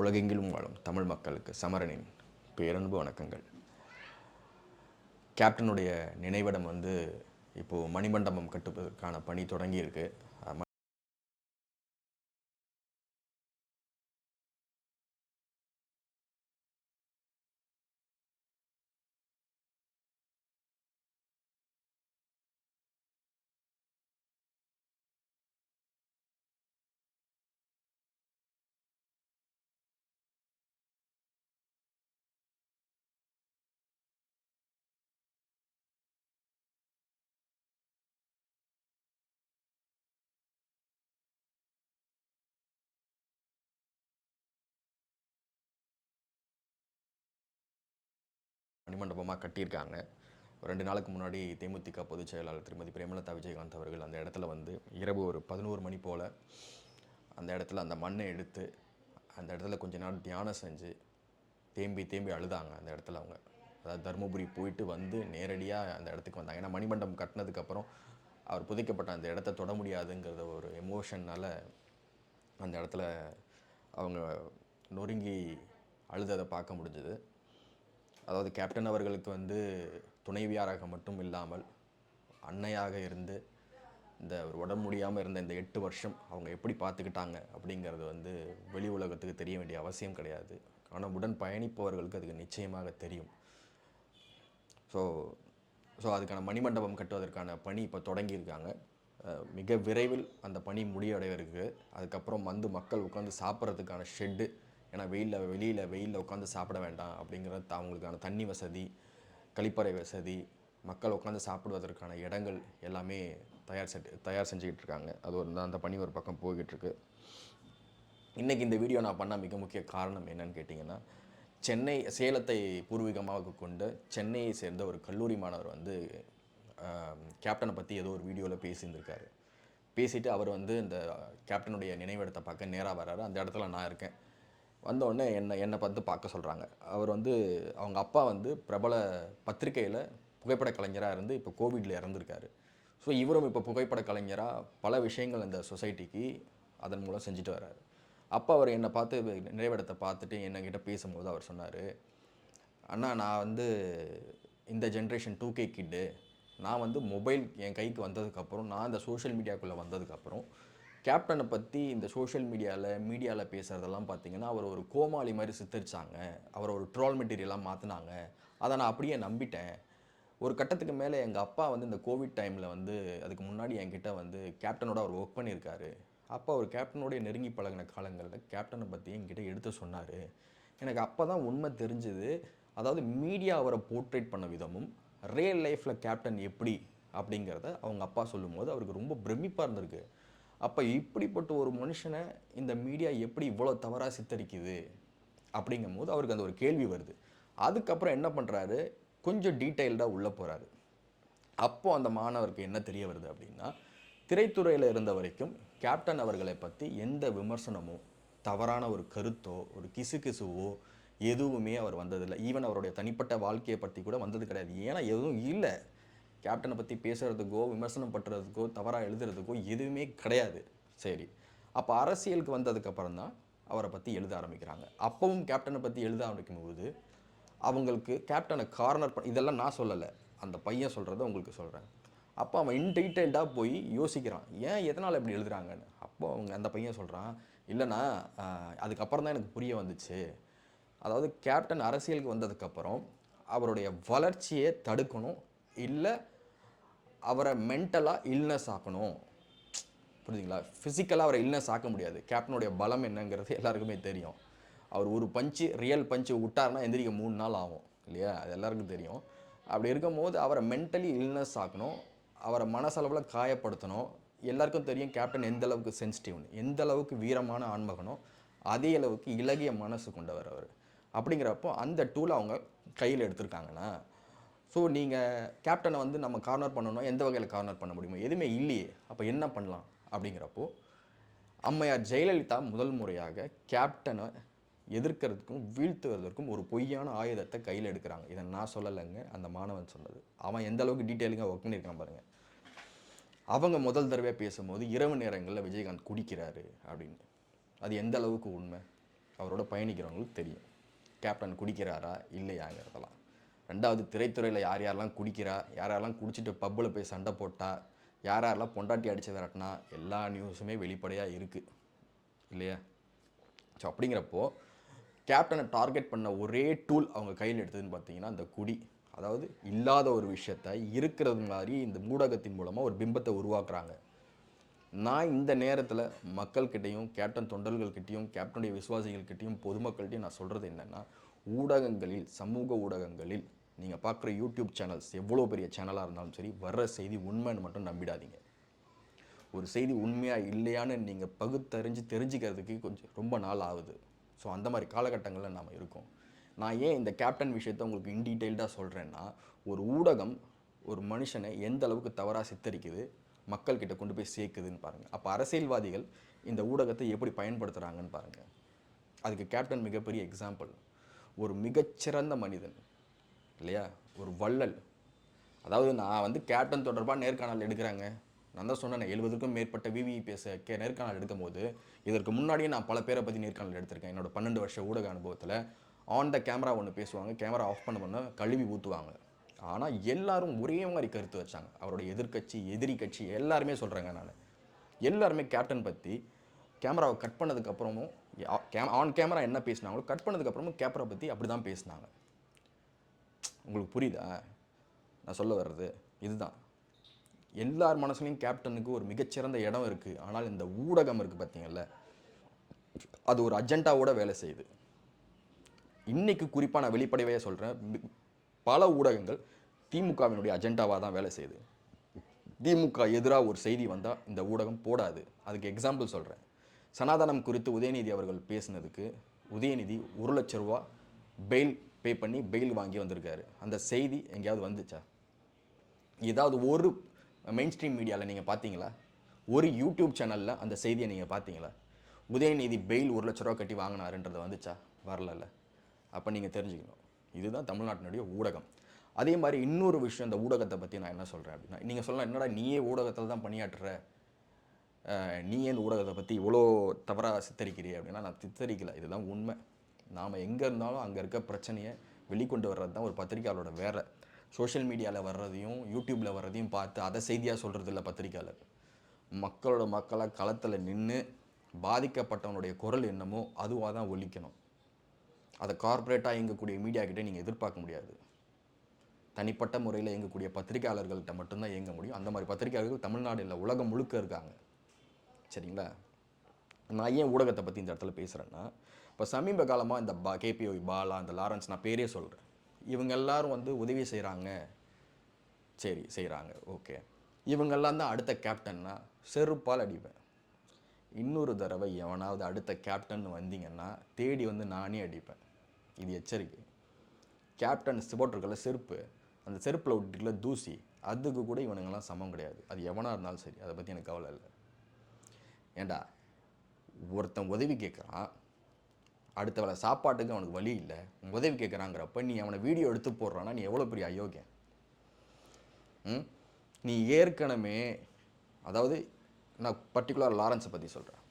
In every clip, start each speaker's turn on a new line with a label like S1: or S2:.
S1: உலகெங்கிலும் வாழும் தமிழ் மக்களுக்கு சமரனின் பேரன்பு வணக்கங்கள். கேப்டனுடைய நினைவிடம் இப்போது மணிமண்டபம் கட்டுவதற்கான பணி தொடங்கியிருக்கு. மணிமண்டபமாக கட்டியிருக்காங்க. 2 நாளுக்கு முன்னாடி தேமுதிக பொதுச் செயலாளர் திருமதி பிரேமலதா விஜயகாந்த் அவர்கள் அந்த இடத்துல இரவு ஒரு 11 மணி போல் அந்த இடத்துல அந்த மண்ணை எடுத்து அந்த இடத்துல கொஞ்ச நாள் தியானம் செஞ்சு தேம்பி அழுதாங்க. அந்த இடத்துல அவங்க அதாவது தருமபுரி போயிட்டு நேரடியாக அந்த இடத்துக்கு வந்தாங்க. ஏன்னா மணிமண்டபம் கட்டினதுக்கப்புறம் அவர் புதைக்கப்பட்ட அந்த இடத்த தொட முடியாதுங்கிறத ஒரு எமோஷன்னால் அந்த இடத்துல அவங்க நொறுங்கி அழுததை பார்க்க முடிஞ்சுது. அதாவது கேப்டன் அவர்களுக்கு துணைவியாராக மட்டும் இல்லாமல் அன்னையாக இருந்து இந்த ஒரு உடம்பு முடியாமல் இருந்த இந்த 8 வருஷம் அவங்க எப்படி பார்த்துக்கிட்டாங்க அப்படிங்கிறது வெளி உலகத்துக்கு தெரிய வேண்டிய அவசியம் கிடையாது. ஆனால் உடன் பயணிப்பவர்களுக்கு அதுக்கு நிச்சயமாக தெரியும். ஸோ அதுக்கான மணிமண்டபம் கட்டுவதற்கான பணி இப்போ தொடங்கியிருக்காங்க. மிக விரைவில் அந்த பணி முடிவடைவதற்கு அதுக்கப்புறம் மக்கள் உட்காந்து சாப்பிட்றதுக்கான ஷெட்டு, ஏன்னா வெயிலில் உட்காந்து சாப்பிட வேண்டாம் அப்படிங்கிறது அவங்களுக்கான தண்ணி வசதி, கழிப்பறை வசதி, மக்கள் உட்காந்து சாப்பிடுவதற்கான இடங்கள் எல்லாமே தயார் செஞ்சுக்கிட்டு இருக்காங்க. அந்த பணி ஒரு பக்கம் போய்கிட்டுருக்கு. இன்றைக்கி இந்த வீடியோ நான் பண்ண மிக முக்கிய காரணம் என்னன்னு கேட்டிங்கன்னா, சேலத்தை பூர்வீகமாக கொண்டு சென்னையை சேர்ந்த ஒரு கல்லூரி மாணவர் கேப்டனை பற்றி ஏதோ ஒரு வீடியோவில் பேசியிருந்திருக்காரு. பேசிவிட்டு அவர் இந்த கேப்டனுடைய நினைவிடத்தை பார்க்க நேராக வர்றாரு. அந்த இடத்துல நான் இருக்கேன். வந்தோடனே என்னை பார்க்க சொல்கிறாங்க. அவர் அவங்க அப்பா பிரபல பத்திரிகையில் புகைப்பட கலைஞராக இருந்து இப்போ கோவிடில் இறந்துருக்காரு. ஸோ இவரும் இப்போ புகைப்பட கலைஞராக பல விஷயங்கள் இந்த சொசைட்டிக்கு அதன் மூலம் செஞ்சுட்டு வர்றாரு. அப்போ அவர் என்னை பார்த்து நினைவிடத்தை பார்த்துட்டு என்கிட்ட பேசும்போது அவர் சொன்னார், அண்ணா நான் இந்த ஜென்ரேஷன் 2K கிட்டு, நான் மொபைல் என் கைக்கு வந்ததுக்கப்புறம், நான் இந்த சோஷியல் மீடியாவுக்குள்ளே வந்ததுக்கப்புறம் கேப்டனை பற்றி இந்த சோஷியல் மீடியாவில் பேசுகிறதெல்லாம் பார்த்திங்கன்னா அவர் ஒரு கோமாளி மாதிரி சித்தரித்தாங்க, அவரை ஒரு ட்ரோல் மெட்டீரியலாக மாற்றினாங்க. அதை நான் அப்படியே நம்பிட்டேன். ஒரு கட்டத்துக்கு மேலே எங்கள் அப்பா இந்த கோவிட் டைமில் அதுக்கு முன்னாடி என்கிட்ட கேப்டனோட அவர் ஒர்க் பண்ணியிருக்காரு. அப்போ அவர் கேப்டனோடைய நெருங்கி பழகின காலங்களில் கேப்டனை பற்றி என்கிட்ட எடுத்து சொன்னார். எனக்கு அப்போ தான் உண்மை தெரிஞ்சுது. அதாவது மீடியா அவரை போர்ட்ரேட் பண்ண விதமும் ரியல் லைஃப்பில் கேப்டன் எப்படி அப்படிங்கிறத அவங்க அப்பா சொல்லும்போது அவருக்கு ரொம்ப பிரமிப்பாக இருந்திருக்கு. அப்போ இப்படிப்பட்ட ஒரு மனுஷனை இந்த மீடியா எப்படி இவ்வளோ தவறாக சித்தரிக்குது அப்படிங்கும்போது அவருக்கு அந்த ஒரு கேள்வி வருது. அதுக்கப்புறம் என்ன பண்ணுறாரு, கொஞ்சம் டீட்டெயில்டாக உள்ளே போகிறாரு. அப்போது அந்த மாணவருக்கு என்ன தெரிய வருது அப்படின்னா, திரைத்துறையில் இருந்த வரைக்கும் கேப்டன் அவர்களை பற்றி எந்த விமர்சனமோ, தவறான ஒரு கருத்தோ, ஒரு கிசுகிசுவோ எதுவுமே அவர் வந்ததில்லை. ஈவன் அவருடைய தனிப்பட்ட வாழ்க்கையை பற்றி கூட வந்தது கிடையாது. ஏன்னா எதுவும் இல்லை. கேப்டனை பற்றி பேசுகிறதுக்கோ, விமர்சனம் பண்ணுறதுக்கோ, தவறாக எழுதுறதுக்கோ எதுவுமே கிடையாது. சரி, அப்போ அரசியலுக்கு வந்ததுக்கப்புறம் தான் அவரை பற்றி எழுத ஆரம்பிக்கிறாங்க. அப்பவும் கேப்டனை பற்றி எழுத ஆரம்பிக்கும்போது அவங்களுக்கு கேப்டனை கார்னர் இதெல்லாம் நான் சொல்லலை, அந்த பையன் சொல்கிறத உங்களுக்கு சொல்கிறேன். அப்போ அவன் இன்டீட்டெயில்டாக போய் யோசிக்கிறான், ஏன் எதனால் இப்படி எழுதுகிறாங்கன்னு. அப்போது அந்த பையன் சொல்கிறான், இல்லைண்ணா அதுக்கப்புறம் தான் எனக்கு புரிய வந்துச்சு. அதாவது கேப்டன் அரசியலுக்கு வந்ததுக்கப்புறம் அவருடைய வளர்ச்சியை தடுக்கணும், இல்லை அவரை மென்டலாக இல்னஸ் ஆக்கணும். புரியுதுங்களா? ஃபிசிக்கலாக அவரை இல்னஸ் ஆக்க முடியாது. கேப்டனுடைய பலம் என்னங்கிறது எல்லாருக்குமே தெரியும். அவர் ஒரு ரியல் பஞ்சு விட்டார்னா எந்திரிக்க 3 நாள் ஆகும் இல்லையா? அது எல்லாருக்கும் தெரியும். அப்படி இருக்கும்போது அவரை மென்டலி இல்னஸ் ஆக்கணும், அவரை மனசளவில் காயப்படுத்தணும். எல்லாருக்கும் தெரியும் கேப்டன் எந்த அளவுக்கு சென்சிட்டிவ்னு, எந்த அளவுக்கு வீரமான ஆண்மகனோ அதே அளவுக்கு இலகிய மனசு கொண்டவர் அவர். அப்படிங்கிறப்போ அந்த டூலை அவங்க கையில் எடுத்திருக்காங்கன்னா, ஸோ நீங்கள் கேப்டனை நம்ம கார்னர் பண்ணணும், எந்த வகையில் கார்னர் பண்ண முடியுமோ எதுவுமே இல்லையே, அப்போ என்ன பண்ணலாம் அப்படிங்கிறப்போ அம்மையார் ஜெயலலிதா முதல் முறையாக கேப்டனை எதிர்க்கிறதுக்கும் வீழ்த்துவதற்கும் ஒரு பொய்யான ஆயுதத்தை கையில் எடுக்கிறாங்க. இதை நான் சொல்லலைங்க, அந்த மாணவன் சொன்னது. அவன் எந்த அளவுக்கு டீட்டெயிலிங்காக ஒர்க் பண்ணியிருக்கான் பாருங்கள். அவங்க முதல் தடவை பேசும்போது இரவு நேரங்களில் விஜயகாந்த் குடிக்கிறாரு அப்படின்னு. அது எந்த அளவுக்கு உண்மை? அவரோட பயணிக்கிறவங்களுக்கு தெரியும் கேப்டன் குடிக்கிறாரா இல்லையாங்கிறதெல்லாம். ரெண்டாவது, திரைத்துறையில் யார் யாரெல்லாம் குடிக்கிறா, யார் யாரெல்லாம் குடிச்சிட்டு பப்பில் போய் சண்டை போட்டா, யார் யாரெல்லாம் பொண்டாட்டி அடித்து விரட்டினா, எல்லா நியூஸுமே வெளிப்படையாக இருக்குது இல்லையா? ஸோ அப்படிங்கிறப்போ கேப்டனை டார்கெட் பண்ண ஒரே டூல் அவங்க கையில் எடுத்ததுன்னு பார்த்தீங்கன்னா அந்த குடி. அதாவது இல்லாத ஒரு விஷயத்தை இருக்கிறது மாதிரி இந்த ஊடகத்தின் மூலமாக ஒரு பிம்பத்தை உருவாக்குறாங்க. நான் இந்த நேரத்தில் மக்கள்கிட்டையும் கேப்டன் தொண்டர்கள்கிட்டையும் கேப்டனுடைய விசுவாசிகள்கிட்டையும் பொதுமக்கள்கிட்டையும் நான் சொல்கிறது என்னென்னா, ஊடகங்களில் சமூக ஊடகங்களில் நீங்கள் பார்க்குற யூடியூப் சேனல்ஸ் எவ்வளோ பெரிய சேனலாக இருந்தாலும் சரி, வர்ற செய்தி உண்மைன்னு மட்டும் நம்பிடாதீங்க. ஒரு செய்தி உண்மையாக இல்லையான்னு நீங்கள் பகுத்தறிஞ்சு தெரிஞ்சுக்கிறதுக்கு கொஞ்சம் ரொம்ப நாள் ஆகுது. ஸோ அந்த மாதிரி காலகட்டங்களில் நாம் இருக்கோம். நான் ஏன் இந்த கேப்டன் விஷயத்தை உங்களுக்கு இன்டீட்டெயில்டாக சொல்கிறேன்னா, ஒரு ஊடகம் ஒரு மனுஷனை எந்த அளவுக்கு தவறாக சித்தரிக்குது, மக்கள்கிட்ட கொண்டு போய் சேர்க்குதுன்னு பாருங்கள். அப்போ அரசியல்வாதிகள் இந்த ஊடகத்தை எப்படி பயன்படுத்துகிறாங்கன்னு பாருங்கள். அதுக்கு கேப்டன் மிகப்பெரிய எக்ஸாம்பிள். ஒரு மிகச்சிறந்த மனிதன் இல்லையா, ஒரு வள்ளல். அதாவது நான் வந்து கேப்டன் தொடர்பாக நேர்காணல் எடுக்கிறாங்க. நான் தான் சொன்னேன் 70க்கும் மேற்பட்ட விவிபிஎஸ் நேர்காணல் எடுக்கும் போது இதற்கு முன்னாடியே நான் பல பேரை பற்றி நேர்காணல் எடுத்திருக்கேன். என்னோட 12 வருஷ ஊடக அனுபவத்தில் ஆன் த கேமரா ஒன்று பேசுவாங்க, கேமரா ஆஃப் பண்ண கழுவி ஊற்றுவாங்க. ஆனால் எல்லாரும் ஒரே மாதிரி கருத்து வச்சாங்க. அவருடைய எதிர்கட்சி எதிரி கட்சி எல்லாருமே சொல்கிறாங்க. நான் எல்லாருமே கேப்டன் பற்றி கேமராவை கட் பண்ணதுக்கப்புறமும் ஆன் கேமரா என்ன பேசினாங்களோ கட் பண்ணதுக்கப்புறமும் கேமரா பற்றி அப்படி தான் பேசினாங்க. உங்களுக்கு புரியுதா நான் சொல்ல வர்றது? இதுதான் எல்லார் மனசுலையும் கேப்டனுக்கு ஒரு மிகச்சிறந்த இடம் இருக்குது. ஆனால் இந்த ஊடகம் இருக்குது பார்த்தீங்கல்ல, அது ஒரு அஜெண்டாவோட வேலை செய்யுது. இன்னைக்கு குறிப்பாக நான் வெளிப்படையாக சொல்கிறேன், பல ஊடகங்கள் திமுகவினுடைய அஜெண்டாவாக தான் வேலை செய்யுது. திமுக எதிராக ஒரு செய்தி வந்தால் இந்த ஊடகம் போடாது. அதுக்கு எக்ஸாம்பிள் சொல்கிறேன். சனாதனம் குறித்து உதயநிதி அவர்கள் பேசினதுக்கு உதயநிதி 1 லட்ச ரூபா பெயில் பே பண்ணி பெயில் வாங்கி வந்திருக்காரு. அந்த செய்தி எங்கேயாவது வந்துச்சா? ஏதாவது ஒரு மெயின் ஸ்ட்ரீம் மீடியாவில் நீங்கள் பார்த்தீங்களா? ஒரு யூடியூப் சேனலில் அந்த செய்தியை நீங்கள் பார்த்தீங்களா? உதயநிதி பெயில் 1 லட்ச ரூபா கட்டி வாங்கினாருன்றது வந்துச்சா? வரல. அப்போ நீங்கள் தெரிஞ்சுக்கணும், இதுதான் தமிழ்நாட்டினுடைய ஊடகம். அதே மாதிரி இன்னொரு விஷயம், இந்த ஊடகத்தை பற்றி நான் என்ன சொல்கிறேன் அப்படின்னா, நீங்கள் சொல்லலாம் என்னடா நீயே ஊடகத்தில் தான் பணியாற்றுற, நீ ஏன் ஊடகத்தை பற்றி இவ்வளோ தவறாக சித்தரிக்கிறீ அப்படின்னா, நான் சித்தரிக்கலை, இதுதான் உண்மை. நாம் எங்கே இருந்தாலும் அங்கே இருக்க பிரச்சனையை வெளிக்கொண்டு வர்றது தான் ஒரு பத்திரிக்கையாளரோட வேலை. சோஷியல் மீடியாவில் வர்றதையும் யூடியூப்பில் வர்றதையும் பார்த்து அதை செய்தியாக சொல்கிறது இல்லை பத்திரிக்கையாளர். மக்களாக களத்தில் நின்று பாதிக்கப்பட்டவனுடைய குரல் என்னமோ அதுவாக தான் ஒலிக்கணும். அதை கார்ப்பரேட்டாக இயங்கக்கூடிய மீடியாக்கிட்டே நீங்கள் எதிர்பார்க்க முடியாது. தனிப்பட்ட முறையில் இயங்கக்கூடிய பத்திரிகையாளர்கள்ட்ட மட்டும்தான் இயங்க முடியும். அந்த மாதிரி பத்திரிகையாளர்கள் தமிழ்நாடு இல்லை, உலகம் முழுக்க இருக்காங்க. சரிங்களா? நான் ஏன் ஊடகத்தை பற்றி இந்த இடத்துல பேசுகிறேன்னா, இப்போ சமீப காலமாக இந்த கேபிஓ பாலா, இந்த லாரன்ஸ், நான் பேரே சொல்கிறேன், இவங்க எல்லாரும் வந்து உதவி செய்கிறாங்க. சரி செய்கிறாங்க, ஓகே. இவங்கெல்லாம் தான் அடுத்த கேப்டன்னா செருப்பால் அடிப்பேன். இன்னொரு தடவை எவனாவது அடுத்த கேப்டன் வந்தீங்கன்னா தேடி வந்து நானே அடிப்பேன். இது எச்சரிக்கை. கேப்டன் போட்டிருக்கல செருப்பு, அந்த செருப்பில் விட்டுருக்கல தூசி, அதுக்கு கூட இவனுங்கெல்லாம் சமம் கிடையாது. அது எவனாக இருந்தாலும் சரி, அதை பற்றி எனக்கு கவலை இல்லை. ஏண்டா ஒருத்தன் உதவி கேட்குறான், அடுத்த வேளை சாப்பாட்டுக்கு அவனுக்கு வழி இல்லை, உதவி கேட்குறாங்கிறப்ப நீ அவனை வீடியோ எடுத்து போடுறான்னா நீ எவ்வளோ பெரிய அயோக்கியன். நீ ஏற்கனவே, அதாவது நான் பர்டிகுலர் லாரன்ஸை பற்றி சொல்கிறேன்.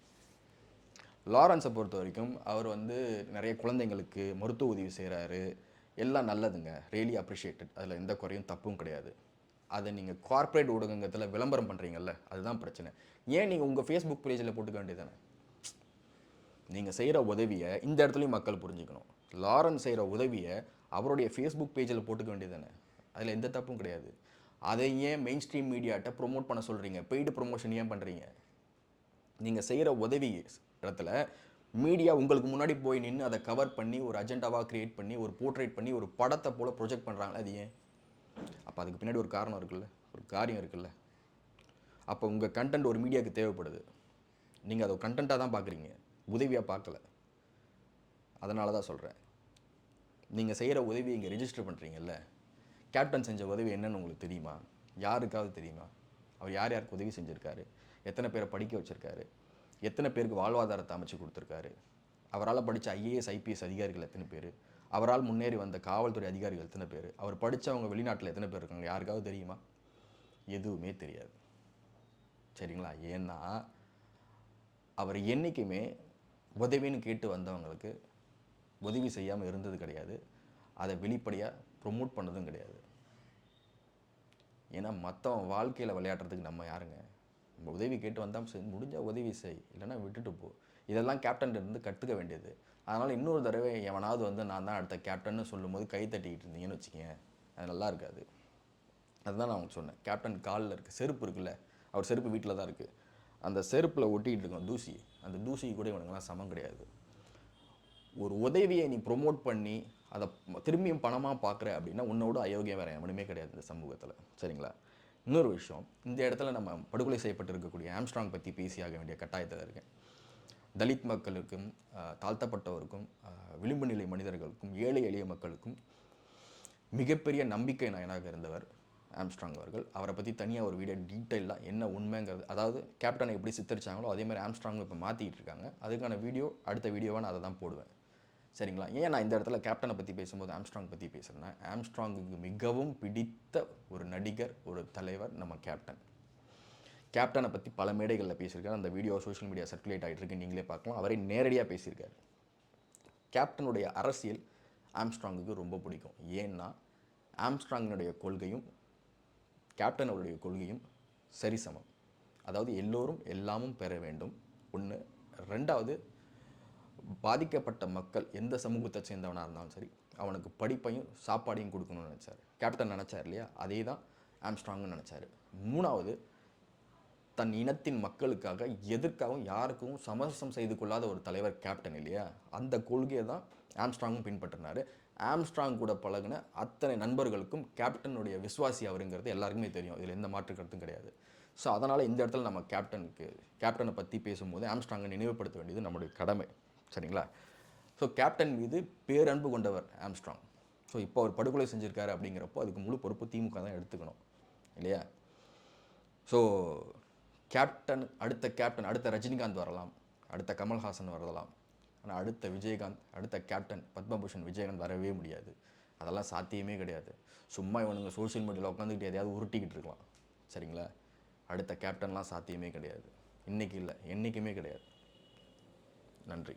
S1: லாரன்ஸை பொறுத்த வரைக்கும் அவர் வந்து நிறைய குழந்தைங்களுக்கு மருத்துவ உதவி செய்கிறாரு, எல்லாம் நல்லதுங்க, ரியலி அப்ரிஷியேட்டட், அதில் எந்த குறையும் தப்பும் கிடையாது. அதை நீங்கள் கார்ப்பரேட் ஊடகத்தில் விளம்பரம் பண்ணுறீங்கல்ல, அதுதான் பிரச்சனை. ஏன் நீங்கள் உங்கள் ஃபேஸ்புக் பேஜில் போட்டுக்க வேண்டியதானே? நீங்கள் செய்கிற உதவியை இந்த இடத்துலையும் மக்கள் புரிஞ்சுக்கணும். லாரன்ஸ் செய்கிற உதவியை அவருடைய ஃபேஸ்புக் பேஜில் போட்டுக்க வேண்டியதானே, அதில் எந்த தப்பும் கிடையாது. அதை ஏன் மெயின் ஸ்ட்ரீம் மீடியாட்ட ப்ரொமோட் பண்ண சொல்கிறீங்க? பெய்டு ப்ரொமோஷன் ஏன் பண்ணுறீங்க? நீங்கள் செய்கிற உதவி இடத்துல மீடியா உங்களுக்கு முன்னாடி போய் நின்று அதை கவர் பண்ணி ஒரு அஜெண்டாவாக க்ரியேட் பண்ணி ஒரு போர்ட்ரேட் பண்ணி ஒரு படத்தை போல் ப்ரொஜெக்ட் பண்ணுறாங்களே, அது ஏன்? அப்போ அதுக்கு பின்னாடி ஒரு காரணம் இருக்குல்ல, ஒரு காரியம் இருக்குல்ல. அப்போ உங்கள் கண்டென்ட் ஒரு மீடியாவுக்கு தேவைப்படுது, நீங்கள் அதை கண்டென்ட்டாக தான் பார்க்குறீங்க, உதவியாக பார்க்கல. அதனால தான் சொல்கிறேன், நீங்கள் செய்கிற உதவி இங்கே ரெஜிஸ்டர் பண்ணுறீங்கல்ல, கேப்டன் செஞ்ச உதவி என்னன்னு உங்களுக்கு தெரியுமா? யாருக்காவது தெரியுமா? அவர் யார் யாருக்கு உதவி செஞ்சுருக்காரு? எத்தனை பேரை படிக்க வச்சுருக்காரு? எத்தனை பேருக்கு வாழ்வாதாரத்தை அமைச்சு கொடுத்துருக்காரு? அவரால் படித்த ஐஏஎஸ் ஐபிஎஸ் அதிகாரிகள் எத்தனை பேர்? அவரால் முன்னேறி வந்த காவல்துறை அதிகாரிகள் எத்தனை பேர்? அவர் படித்தவங்க வெளிநாட்டில் எத்தனை பேர் இருக்காங்க? யாருக்காவது தெரியுமா? எதுவுமே தெரியாது. சரிங்களா? ஏன்னா அவர் என்றைக்குமே உதவின்னு கேட்டு வந்தவங்களுக்கு உதவி செய்யாமல் இருந்தது கிடையாது. அதை வெளிப்படையாக ப்ரொமோட் பண்ணதும் கிடையாது. ஏன்னா மற்றவன் வாழ்க்கையில் விளையாடுறதுக்கு நம்ம யாருங்க? நம்ம உதவி கேட்டு வந்தால் முடிஞ்சால் உதவி செய், இல்லைன்னா விட்டுட்டு போ. இதெல்லாம் கேப்டன் இருந்து கற்றுக்க வேண்டியது. அதனால் இன்னொரு தடவை எவனாவது வந்து நான் தான் அடுத்த கேப்டன்னு சொல்லும்போது கை தட்டிக்கிட்டு இருந்தீங்கன்னு வச்சுக்கோங்க, அது நல்லா இருக்காது. அதுதான் நான் உங்களுக்கு சொன்னேன். கேப்டன் காலில் இருக்குது செருப்பு இருக்குல்ல, அவர் செருப்பு வீட்டில் தான் இருக்குது. அந்த செருப்பில் ஒட்டிகிட்டு இருக்கோம் தூசி, அந்த தூசி கூட இவனுங்கெல்லாம் சமம் கிடையாது. ஒரு உதவியை நீ ப்ரொமோட் பண்ணி அதை திரும்பியும் பணமாக பார்க்குற அப்படின்னா உன்னோட அயோக்கியம் வேறு எவனுமே கிடையாது இந்த சமூகத்தில். சரிங்களா? இன்னொரு விஷயம், இந்த இடத்துல நம்ம படுகொலை செய்யப்பட்டிருக்கக்கூடிய ஆம்ஸ்ட்ராங் பற்றி பேசியாக வேண்டிய கட்டாயத்தில் இருக்கேன். தலித் மக்களுக்கும் தாழ்த்தப்பட்டவருக்கும் விளிம்பு நிலை மனிதர்களுக்கும் ஏழை எளிய மக்களுக்கும் மிகப்பெரிய நம்பிக்கை நாயனாக இருந்தவர் ஆம்ஸ்ட்ராங் அவர்கள். அவரை பற்றி தனியாக ஒரு வீடியோ டீட்டெயிலாக என்ன உண்மைங்கிறது, அதாவது கேப்டனை எப்படி சித்தரிச்சாங்களோ அதே மாதிரி ஆம்ஸ்ட்ராங் இப்போ மாற்றிட்டு இருக்காங்க. அதுக்கான வீடியோ அடுத்த வீடியோவாக நான் அதை தான் போடுவேன். சரிங்களா? ஏன் நான் இந்த இடத்துல கேப்டனை பற்றி பேசும்போது ஆம்ஸ்ட்ராங் பற்றி பேசுகிறேன்னா, ஆம்ஸ்ட்ராங்குக்கு மிகவும் பிடித்த ஒரு நடிகர், ஒரு தலைவர் நம்ம கேப்டன். கேப்டனை பற்றி பல மேடைகளில் பேசியிருக்காரு. அந்த வீடியோ சோஷியல் மீடியா சர்க்குலேட் ஆகிட்டு இருக்கு, நீங்களே பார்க்கலாம். அவரை நேரடியாக பேசியிருக்காரு. கேப்டனுடைய அரசியல் ஆம்ஸ்ட்ராங்குக்கு ரொம்ப பிடிக்கும். ஏன்னா ஆம்ஸ்ட்ராங்கினுடைய கொள்கையும் கேப்டன் அவருடைய கொள்கையும் சரிசமம். அதாவது எல்லோரும் எல்லாமும் பெற வேண்டும் ஒன்று. ரெண்டாவது, பாதிக்கப்பட்ட மக்கள் எந்த சமூகத்தை சேர்ந்தவனாக இருந்தாலும் சரி அவனுக்கு படிப்பையும் சாப்பாடையும் கொடுக்கணும்னு நினச்சார். கேப்டன் நினச்சார் இல்லையா? அதே தான் ஆம்ஸ்ட்ராங்னு நினச்சார். மூணாவது, தன் இனத்தின் மக்களுக்காக எதற்காகவும் யாருக்கும் சமரசம் செய்து கொள்ளாத ஒரு தலைவர் கேப்டன் இல்லையா? அந்த கொள்கையை தான் ஆம்ஸ்ட்ராங்கும் பின்பற்றினார். ஆம்ஸ்ட்ராங் கூட பழகின அத்தனை நண்பர்களுக்கும் கேப்டனுடைய விசுவாசி அவருங்கிறது எல்லாருக்குமே தெரியும். இதில் எந்த மாற்று கருத்தும் கிடையாது. ஸோ அதனால் இந்த இடத்துல நம்ம கேப்டனை பற்றி பேசும்போது ஆம்ஸ்ட்ராங்கை நினைவுபடுத்த வேண்டியது நம்முடைய கடமை. சரிங்களா? ஸோ கேப்டன் மீது பேரன்பு கொண்டவர் ஆம்ஸ்ட்ராங். ஸோ இப்போ அவர் படுகொலை செஞ்சுருக்காரு அப்படிங்கிறப்போ அதுக்கு முழு பொறுப்பு திமுக தான் எடுத்துக்கணும் இல்லையா? ஸோ அடுத்த ரஜினிகாந்த் வரலாம், அடுத்த கமல்ஹாசன் வரலாம். ஆனால் அடுத்த விஜயகாந்த், அடுத்த கேப்டன் பத்மபூஷன் விஜயகாந்த் வரவே முடியாது. அதெல்லாம் சாத்தியமே கிடையாது. சும்மா இவனுங்க சோஷியல் மீடியாவில் உட்காந்துக்கிட்டு எதையாவது உருட்டிக்கிட்டு இருக்கலாம். சரிங்களா? அடுத்த கேப்டன்லாம் சாத்தியமே கிடையாது. இன்றைக்கி இல்லை, என்றைக்குமே கிடையாது. நன்றி.